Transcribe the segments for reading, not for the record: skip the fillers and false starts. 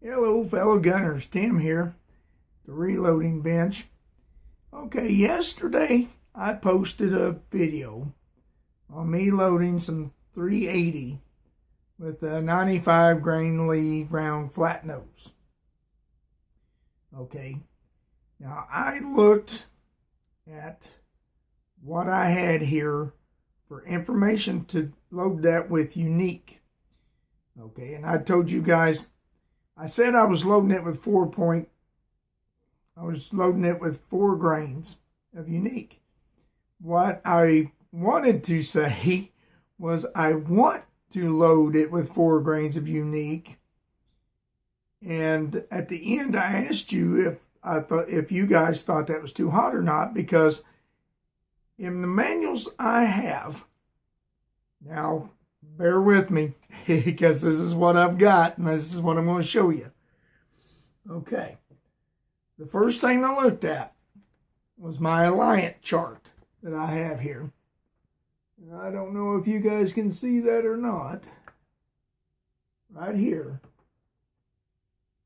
Hello, fellow gunners. Tim here, the reloading bench. Okay, yesterday I posted a video on me loading some 380 with a 95 grain Lee round flat nose. Okay, now I looked at what I had here for information to load that with unique. Okay, and I told you guys, I said I was loading it with 4 grains of unique. What I wanted to say was I want to load it with 4 grains of unique. And at the end, I asked you if you guys thought that was too hot or not, because in the manuals I have, now bear with me because this is what I've got and this is what I'm going to show you. Okay, the first thing I looked at was my Alliant chart that I have here. And I don't know if you guys can see that or not. Right here,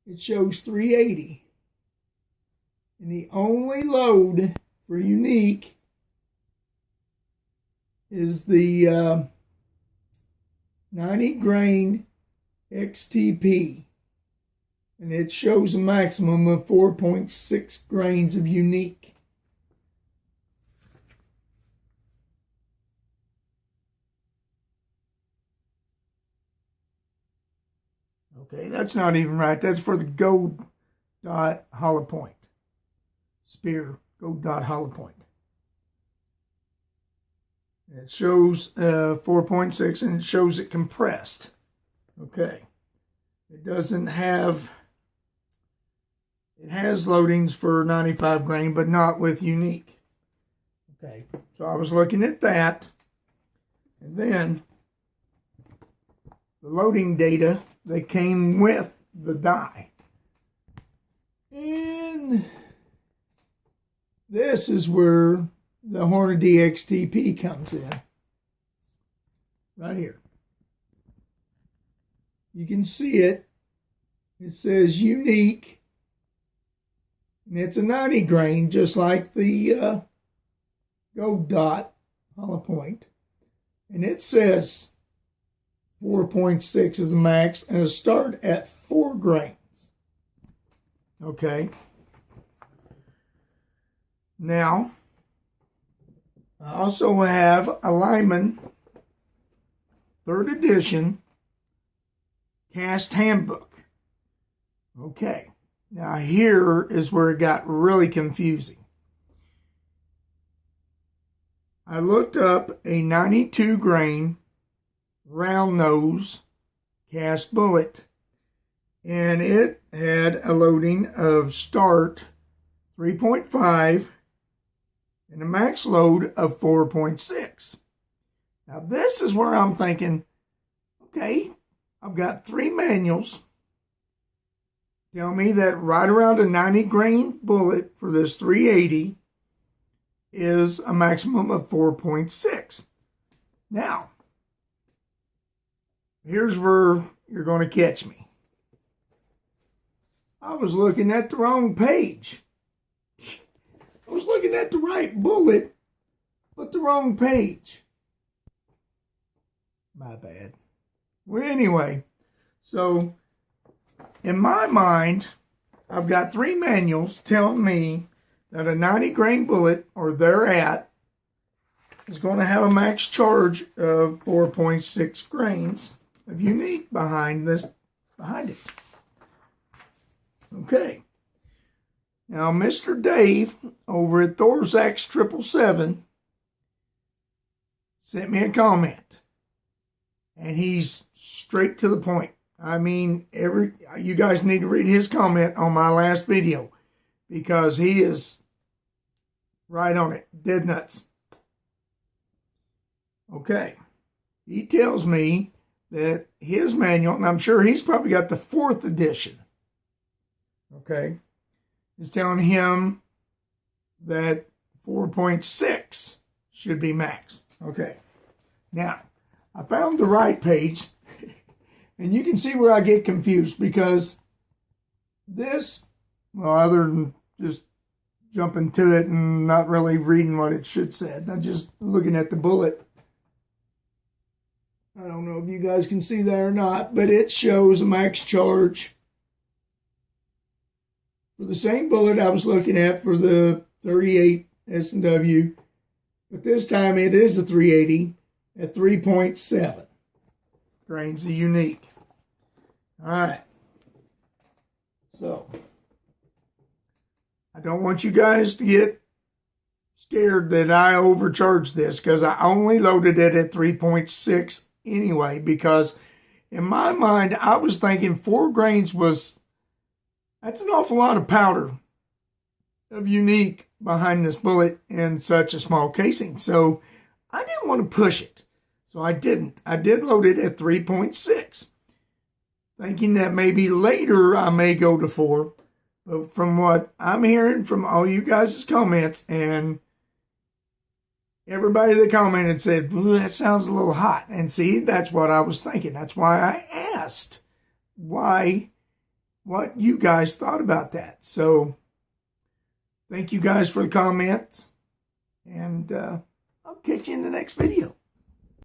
it shows 380. And the only load for unique is the 90 grain XTP, and it shows a maximum of 4.6 grains of unique. Okay, that's not even right. That's for the gold dot hollow point. Spear gold dot hollow point. It shows 4.6 and it shows it compressed. Okay. It doesn't have, it has loadings for 95 grain, but not with unique. Okay. So I was looking at that. And then the loading data that came with the die. And this is where the Hornady XTP comes in. Right here. You can see it. It says unique. And it's a 90 grain, just like the gold dot hollow point. And it says 4.6 is the max and a start at 4 grains. Okay. Now, I also have a Lyman 3rd edition cast handbook. Okay, now here is where it got really confusing. I looked up a 92 grain round nose cast bullet, and it had a loading of start 3.5 and a max load of 4.6. Now this is where I'm thinking, okay, I've got 3 manuals tell me that right around a 90 grain bullet for this 380 is a maximum of 4.6. Now, here's where you're going to catch me. I was looking at the wrong page. I was looking at the right bullet, but the wrong page. My bad. Well, anyway, so in my mind, I've got 3 manuals telling me that a 90 grain bullet, or thereat, is going to have a max charge of 4.6 grains of unique behind it. Okay. Now, Mr. Dave over at Thorzax 777 sent me a comment. And he's straight to the point. I mean, you guys need to read his comment on my last video, because he is right on it. Dead nuts. Okay. He tells me that his manual, and I'm sure he's probably got the 4th edition. Okay. Is telling him that 4.6 should be max. Okay. Now, I found the right page, and you can see where I get confused, because this, well, other than just jumping to it and not really reading what it should say, I'm just looking at the bullet. I don't know if you guys can see that or not, but it shows a max charge for the same bullet I was looking at for the 38 S&W, but this time it is a 380 at 3.7 grains of unique. All right. So, I don't want you guys to get scared that I overcharged this, because I only loaded it at 3.6 anyway, because in my mind, I was thinking 4 grains that's an awful lot of powder of unique behind this bullet in such a small casing. So I didn't want to push it. So I didn't. I did load it at 3.6, thinking that maybe later I may go to 4. But from what I'm hearing from all you guys' comments, and everybody that commented said, that sounds a little hot. And see, that's what I was thinking. That's why I asked what you guys thought about that. So thank you guys for the comments, and I'll catch you in the next video.